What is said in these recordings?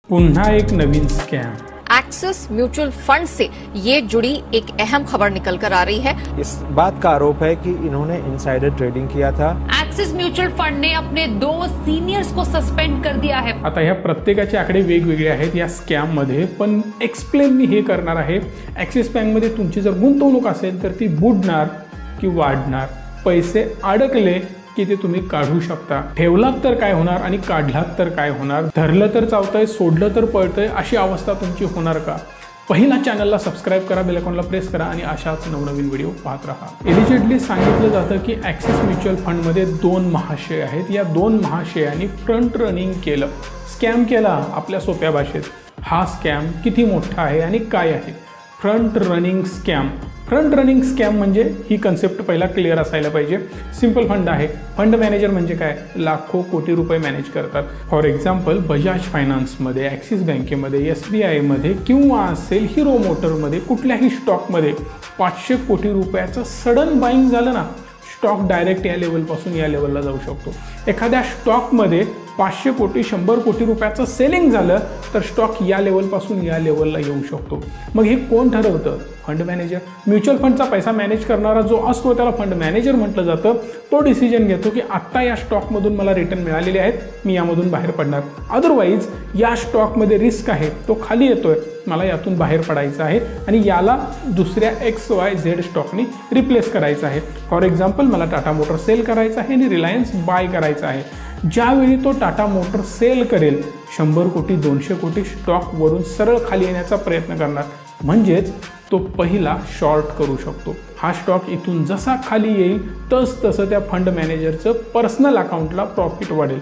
पुन्हा एक नवीन scam. Axis mutual fund से ये जुड़ी एक अहम खबर निकल कर आ रही है। इस बात का आरोप है कि इन्होंने इनसाइडर ट्रेडिंग किया था। एक्सिस म्युच्युअल फंड ने अपने 2 सीनियर्स को सस्पेंड कर दिया है। आता ह्या प्रत्येकाचे आकडे वेगवेगळे आहेत या स्कॅम मध्ये, पण एक्सप्लेन मी हे करणार आहे। ॲक्सिस बँक मध्ये तुमची जर गुंतवणूक असेल तर ती बुडणार की वाढणार, पैसे अडकले की ते तुम्ही काढू शकता, ठेवलात तर काय होणार आणि काढलात तर काय होणार, धरलं तर चावतंय, सोडलं तर पळतंय, अशी अवस्था तुमची होणार का? पहिला चॅनलला सबस्क्राइब करा, बेल आयकॉनला प्रेस करा आणि अशाच नवनवीन व्हिडिओ पाहत राहा। एलिजिटली सांगितलं जातं की ॲक्सिस म्युच्युअल फंडमध्ये 2 महाशय आहेत। या 2 महाशयांनी फ्रंट रनिंग केलं, स्कॅम केला आपल्या सोप्या भाषेत। हा स्कॅम किती मोठा आहे आणि काय आहे? Front running scam. Front running scam म्हणजे ही कन्सेप्ट पहिला क्लिअर असायला पाहिजे। सिंपल फंड आहे। फंड मॅनेजर म्हणजे काय? लाखो कोटी रुपये मॅनेज करतात। फॉर एक्झाम्पल बजाज फायनान्समध्ये, ॲक्सिस बँकेमध्ये, SBI मध्ये किंवा असेल हिरो मोटरमध्ये, कुठल्याही स्टॉकमध्ये 500 कोटी रुपयाचं सडन बाईंग झालं ना, स्टॉक डायरेक्ट या लेवलपासून या लेवलला जाऊ शकतो। एखाद्या स्टॉकमध्ये 500 कोटी 100 कोटी रुपयाचं सेलिंग झालं तर स्टॉक या लेवलपासून या लेवलला येऊ शकतो। मग हे कोण ठरवतं? Fund manager. म्युच्युअल फंडचा पैसा मॅनेज करणारा जो असतो त्याला फंड मॅनेजर म्हटलं जातं। तो डिसिजन घेतो की आत्ता या स्टॉकमधून मला रिटर्न मिळालेले आहेत, मी यामधून बाहेर पडणार। अदरवाईज या स्टॉकमध्ये रिस्क आहे, तो खाली येतोय, मला यातून बाहेर पडायचं आहे आणि याला दुसऱ्या XYZ स्टॉकनी रिप्लेस करायचं आहे। फॉर एक्झाम्पल मला टाटा मोटर सेल करायचं आहे आणि रिलायन्स बाय करायचं आहे। ज्यावेळी तो टाटा मोटर सेल करेल, 100 कोटी 200 कोटी स्टॉकवरून सरळ खाली येण्याचा प्रयत्न करणार, म्हणजेच तो पहिला शॉर्ट करू शकतो। हा स्टॉक इथून जसा खाली येईल तसं त्या फंड मॅनेजरचं पर्सनल अकाउंटला प्रॉफिट वाढेल।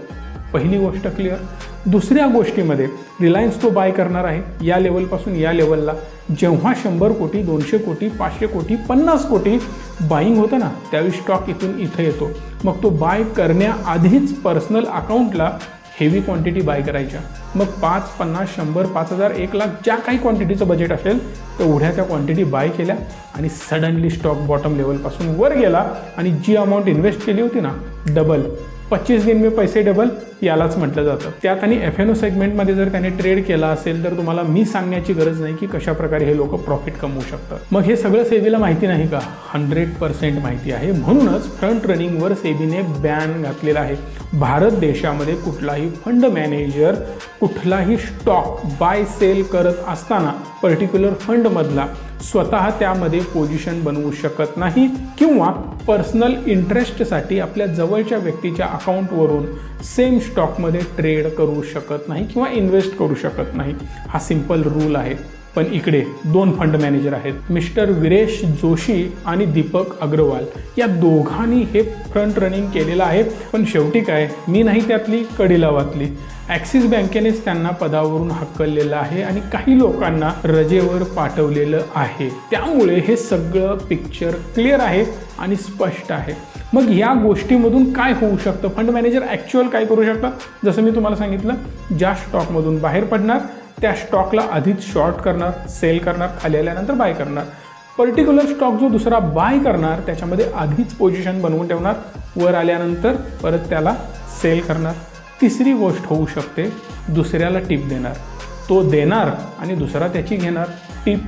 पहिली गोष्ट क्लिअर। दुसऱ्या गोष्टीमध्ये रिलायन्स तो बाय करणार आहे या लेवलपासून या लेवलला। जेव्हा 100 कोटी 200 कोटी 500 कोटी 50 कोटी बाईंग होतं ना, त्यावेळी स्टॉक इथून इथं येतो। मग तो बाय करण्याआधीच पर्सनल अकाउंटला हेवी क्वांटिटी बाय करायच्या। मग 5, 50, 100, 5000, 1 लाख ज्या काही क्वांटिटीचं बजेट असेल तेवढ्या त्या क्वांटिटी बाय केल्या आणि सडनली स्टॉक बॉटम लेवलपासून वर गेला आणि जी अमाऊंट इन्व्हेस्ट केली होती ना, डबल। 25 दिन में पैसे डबल यालाच म्हटलं जातं। त्यात आणि FNO सेगमेंटमध्ये जर त्याने ट्रेड केला असेल तर तुम्हाला मी सांगण्याची गरज नाही की कशा प्रकारे हे लोक प्रॉफिट कमवू शकतात। मग हे सगळं सेबीला माहिती नाही का? 100% माहिती आहे। म्हणूनच फ्रंट रनिंगवर सेबीने बॅन घातलेला आहे। भारत देशामध्ये कुठलाही फंड मॅनेजर कुठलाही स्टॉक बाय सेल करत असताना पर्टिक्युलर फंडमधला स्वतः त्यामध्ये पोझिशन बनवू शकत नाही किंवा पर्सनल इंटरेस्टसाठी आपल्या जवळच्या व्यक्तीच्या अकाउंटवरून सेम स्टॉकमध्ये ट्रेड करू शकत नाही किंवा इन्व्हेस्ट करू शकत नाही। हा सिंपल रूल आहे। पण इकडे 2 फंड मॅनेजर आहेत, मिस्टर विरेश जोशी आणि दीपक अग्रवाल। या दोघांनी हे फ्रंट रनिंग केलेलं आहे। पण शेवटी काय, मी नाही त्यातली कडी लावातली। ॲक्सिस बँकेनेच त्यांना पदावरून हकललेलं आहे आणि काही लोकांना रजेवर पाठवलेलं आहे। त्यामुळे हे सगळं पिक्चर क्लिअर आहे आणि स्पष्ट आहे। मग या गोष्टीमधून काय होऊ शकतं? फंड मॅनेजर ॲक्च्युअल काय करू शकतात? जसं मी तुम्हाला सांगितलं, ज्या स्टॉकमधून बाहेर पडणार त्या स्टॉकला आधीच शॉर्ट करणार, सेल करणार, खाली आल्यानंतर बाय करणार। पर्टिक्युलर स्टॉक जो दुसरा बाय करणार त्याच्यामध्ये आधीच पोझिशन बनवून ठेवणार, वर आल्यानंतर परत त्याला सेल करणार। तिसरी गोष्ट होऊ शकते, दुसऱ्याला टिप देणार, तो देणार आणि दुसरा त्याची घेणार टिप।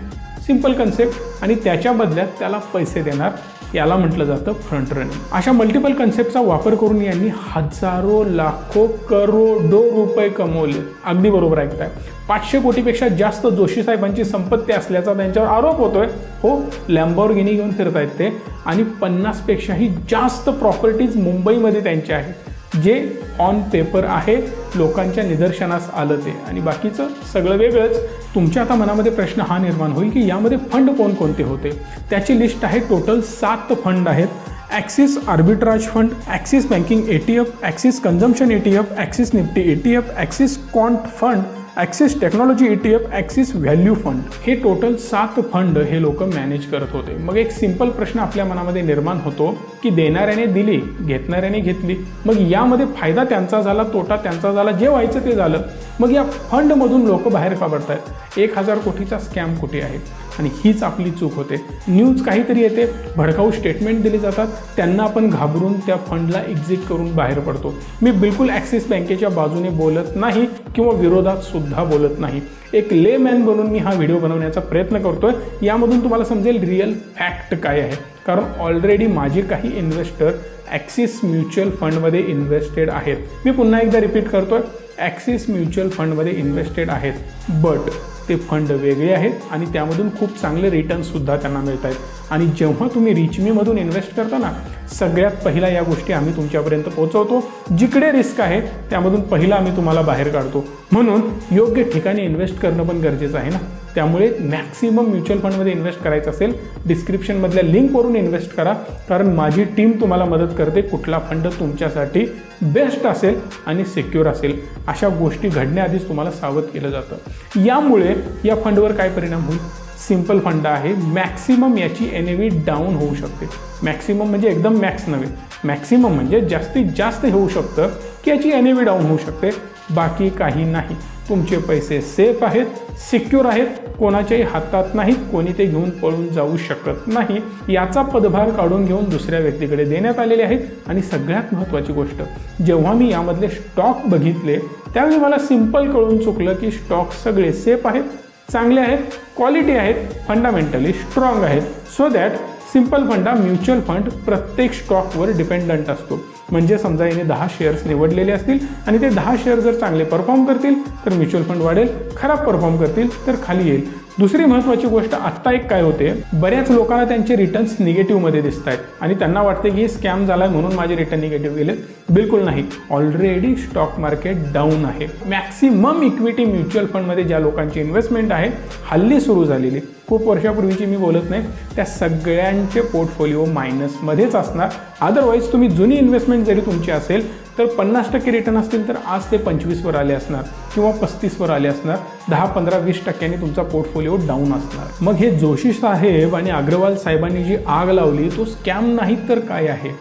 सिंपल कन्सेप्ट आणि त्याच्या बदल्यात त्याला पैसे देणार, याला म्हटलं जातं फ्रंट रनिंग। अशा मल्टिपल कन्सेप्टचा वापर करून यांनी हजारो लाखो करोडो रुपये कमवले। अगदी बरोबर ऐकताय। 500 कोटीपेक्षा जास्त जोशी साहेबांची संपत्ती असल्याचा त्यांच्यावर आरोप होतोय। हो, लॅम्बोर्गिनी घेऊन फिरतायत ते आणि 50 पेक्षाही जास्त प्रॉपर्टीज मुंबईमध्ये त्यांच्या आहेत, जे ऑन पेपर आहे, लोकांच्या निदर्शनास आलं ते। आणि बाकीचं सगळं वेगळंच। तुमच्या आता मनामध्ये प्रश्न हा निर्माण होईल की यामध्ये फंड कोणकोणते होते? त्याची लिस्ट आहे। टोटल 7 फंड आहेत। Axis arbitrage fund, axis banking ETF, axis consumption ETF, axis Nifty ETF, axis quant fund, axis technology ETF, axis value fund. हे टोटल 7 फंड हे लोक मॅनेज करत होते। मग एक सिंपल प्रश्न आपल्या मनामध्ये निर्माण होतो की देणाऱ्याने दिली, घेतणाऱ्याने घेतली, मग यामध्ये फायदा त्यांचा झाला, तोटा त्यांचा झाला, जे व्हायचं ते झालं। मग या फंडमधून लोक बाहेर का पडतायत? 1000 कोटीचा स्कॅम कुठे आहे? आणि हीच आपली चूक होते. न्यूज काहीतरी येते, भडकाऊ स्टेटमेंट दिली जातात, त्यांना आपण घाबरून त्या फंडला एक्झिट करून बाहेर पडतो. मी बिलकुल ॲक्सिस बँकेच्या बाजूने बोलत नाही किंवा विरोधात सुद्धा बोलत नाही. एक लेमॅन बनून मी हा व्हिडिओ बनवण्याचा प्रयत्न करतोय. यामधून तुम्हाला समजेल रिअल फॅक्ट काय आहे. कारण ऑलरेडी माझे काही इन्व्हेस्टर ॲक्सिस म्युच्युअल फंडमध्ये इन्व्हेस्टेड आहेत. मी पुन्हा एकदा रिपीट करतोय, ॲक्सिस म्युच्युअल फंडमध्ये इन्व्हेस्टेड आहेत, बट ते फंड वेगळे आहेत आणि त्यामधून खूप चांगले रिटर्नसुद्धा त्यांना मिळत आहेत. आणि जेव्हा तुम्ही रिचमीमधून इन्व्हेस्ट करता ना, सगळ्यात पहिला या गोष्टी आम्ही तुमच्यापर्यंत पोहोचवतो. जिकडे रिस्क आहे त्यामधून पहिला आम्ही तुम्हाला बाहेर काढतो. म्हणून योग्य ठिकाणी इन्व्हेस्ट करणं पण गरजेचं आहे ना. त्यामुळे मॅक्सिमम म्युच्युअल फंडमध्ये इन्व्हेस्ट करायचं असेल, डिस्क्रिप्शनमधल्या लिंकवरून इन्व्हेस्ट करा. कारण माझी टीम तुम्हाला मदत करते कुठला फंड तुमच्यासाठी बेस्ट असेल आणि सिक्युअर असेल. अशा गोष्टी घडण्याआधीच तुम्हाला सावध केलं जातं. यामुळे या फंडवर काय परिणाम होईल? सिंपल फंड आहे, मॅक्सिमम याची NAV डाऊन होऊ शकते. मॅक्सिमम म्हणजे एकदम मॅक्स नव्हे, मॅक्सिमम म्हणजे जास्तीत जास्त होऊ शकतं की याची NAV डाऊन होऊ शकते, बाकी काही नाही. तुमचे पैसे सेफ आहेत, सिक्युअर आहेत, कोणाच्याही हातात नाहीत, कोणी ते घेऊन पळून जाऊ शकत नाही. याचा पदभार काढून घेऊन दुसऱ्या व्यक्तीकडे देण्यात आलेले आहेत. आणि सगळ्यात महत्त्वाची गोष्ट, जेव्हा मी यामधले स्टॉक बघितले त्यावेळी मला सिंपल कळून चुकलं की स्टॉक सगळे सेफ आहेत, चांगले आहेत, क्वालिटी आहेत, फंडामेंटली स्ट्रॉंग आहेत. सो दॅट सिंपल फंडा म्युच्युअल फंड प्रत्येक स्टॉकवर डिपेंडंट असतो. म्हणजे समजा याने 10 शेअर्स निवडलेले असतील आणि ते 10 शेअर जर चांगले परफॉर्म करतील तर म्युच्युअल फंड वाढेल, खराब परफॉर्म करतील तर खाली येईल. दुसरी महत्त्वाची गोष्ट, आत्ता एक काय होते, बऱ्याच लोकांना त्यांचे रिटर्न्स निगेटिव्हमध्ये दिसत आहेत आणि त्यांना वाटते की स्कॅम झाला आहे म्हणून माझे रिटर्न निगेटिव्ह गेले. बिलकुल नाही, ऑलरेडी स्टॉक मार्केट डाऊन आहे. मॅक्सिमम इक्विटी म्युच्युअल फंडमध्ये ज्या लोकांची इन्व्हेस्टमेंट आहे हल्ली सुरू झालेली, खूप वर्षापूर्वीची मी बोलत नाही, त्या सगळ्यांचे पोर्टफोलिओ मायनसमध्येच असणार. अदरवाईज तुम्ही जुनी इन्व्हेस्टमेंट जरी तुमची असेल तर 50% रिटर्न असतील तर आज ते 25वर आले असणार किंवा 35वर आले असणार. 10, 15, 20% तुमचा पोर्टफोलिओ डाऊन असणार. मग हे जोशी साहेब आणि अग्रवाल साहेबांनी जी आग लावली तो स्कॅम नाही तर काय आहे?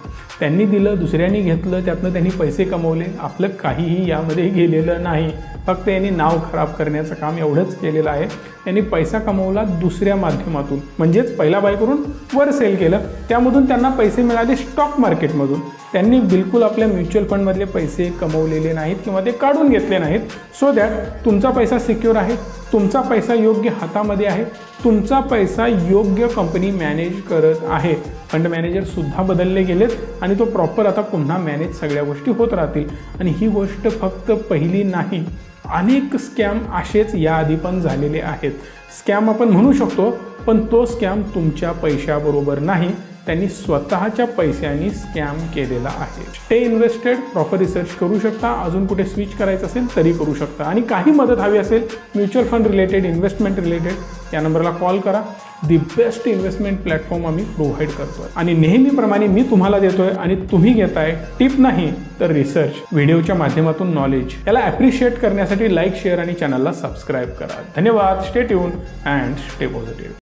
त्यांनी दिलं, दुसऱ्यांनी घेतलं, त्यातनं त्यांनी पैसे कमवले. आपलं काहीही यामध्ये गेलेलं नाही, फक्त यांनी नाव खराब करण्याचं काम एवढंच केलेलं आहे. त्यांनी पैसा कमवला दुसऱ्या माध्यमातून, म्हणजेच पहिला बाय करून वर सेल केलं, त्यामधून त्यांना पैसे मिळाले स्टॉक मार्केटमधून. त्यांनी बिलकुल आपल्या म्युच्युअल फंडमधले पैसे कमवलेले नाहीत किंवा ते काढून घेतले नाहीत. सो दॅट तुमचा पैसा सिक्युअर आहे, तुमचा पैसा योग्य हातामध्ये आहे, तुमचा पैसा योग्य कंपनी मॅनेज करत आहे. फंड मॅनेजर सुद्धा बदलले गेलेत आणि तो प्रॉपर आता पुन्हा मॅनेज सगळ्या गोष्टी होत राहतील. आणि ही गोष्ट फक्त पहिली नाही, अनेक स्कॅम असेच याआधी पण झालेले आहेत. स्कॅम आपण म्हणू शकतो, पण तो स्कॅम तुमच्या पैशाबरोबर नाही, त्यांनी स्वतःच्या पैशांनी स्कॅम केलेला आहे. स्टे इन्व्हेस्टेड, प्रॉपर रिसर्च करू शकता. अजून कुठे स्विच करायचं असेल तरी करू शकता. आणि काही मदत हवी असेल mutual fund related, investment related, या नंबरला कॉल करा. दी बेस्ट इन्व्हेस्टमेंट प्लॅटफॉर्म आम्ही प्रोव्हाइड करतोय आणि नेहमीप्रमाणे मी तुम्हाला देतोय आणि तुम्ही घेताय टिप नाही तर रिसर्च, व्हिडिओच्या माध्यमातून नॉलेज. याला ॲप्रिशिएट करण्यासाठी लाईक, शेअर आणि चॅनलला सबस्क्राईब करा. धन्यवाद. Stay tune and stay positive.